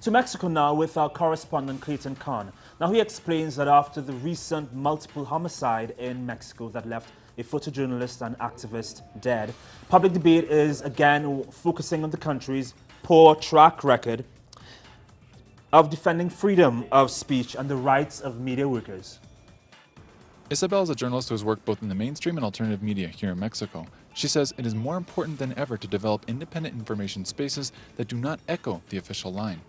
To Mexico now with our correspondent Clayton Conn. Now he explains that after the recent multiple homicide in Mexico that left a photojournalist and activist dead, public debate is again focusing on the country's poor track record of defending freedom of speech and the rights of media workers. Isabel is a journalist who has worked both in the mainstream and alternative media here in Mexico. She says it is more important than ever to develop independent information spaces that do not echo the official line.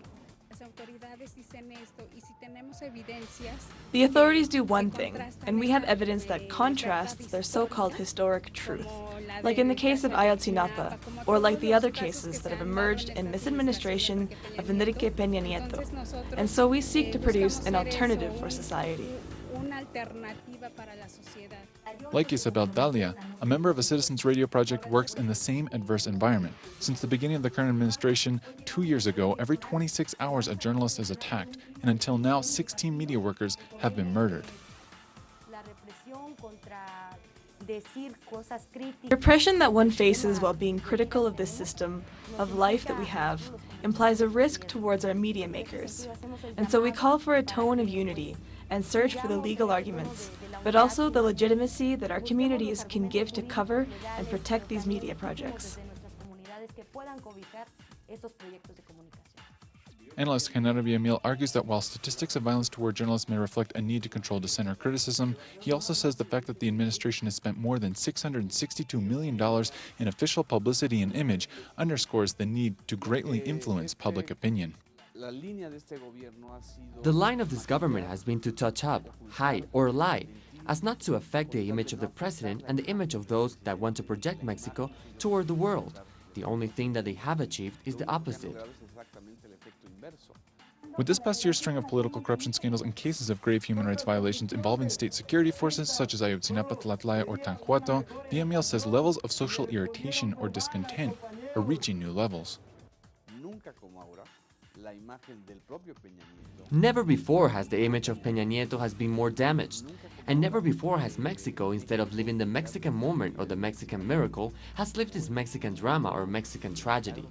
The authorities do one thing, and we have evidence that contrasts their so-called historic truth, like in the case of Ayotzinapa, or like the other cases that have emerged in this administration of Enrique Peña Nieto. And so we seek to produce an alternative for society. Like Isabel Dalia, a member of a citizens radio project works in the same adverse environment. Since the beginning of the current administration, 2 years ago, every 26 hours a journalist is attacked, and until now 16 media workers have been murdered. Repression that one faces while being critical of this system of life that we have implies a risk towards our media makers. And so we call for a tone of unity and search for the legal arguments, but also the legitimacy that our communities can give to cover and protect these media projects. Analyst Genaro Villamil argues that while statistics of violence toward journalists may reflect a need to control dissent or criticism, he also says the fact that the administration has spent more than $662 million in official publicity and image underscores the need to greatly influence public opinion. The line of this government has been to touch up, hide, or lie, as not to affect the image of the president and the image of those that want to project Mexico toward the world. The only thing that they have achieved is the opposite. With this past year's string of political corruption scandals and cases of grave human rights violations involving state security forces such as Ayotzinapa, Tlatlaya, or Tancuato, Villamil says levels of social irritation or discontent are reaching new levels. Never before has the image of Peña Nieto has been more damaged, and never before has Mexico, instead of living the Mexican moment or the Mexican miracle, has lived this Mexican drama or Mexican tragedy.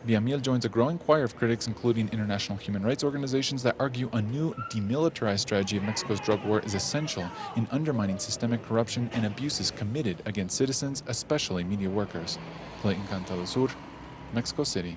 Villamil joins a growing choir of critics, including international human rights organizations, that argue a new demilitarized strategy of Mexico's drug war is essential in undermining systemic corruption and abuses committed against citizens, especially media workers. Clayton, TeleSUR, Mexico City.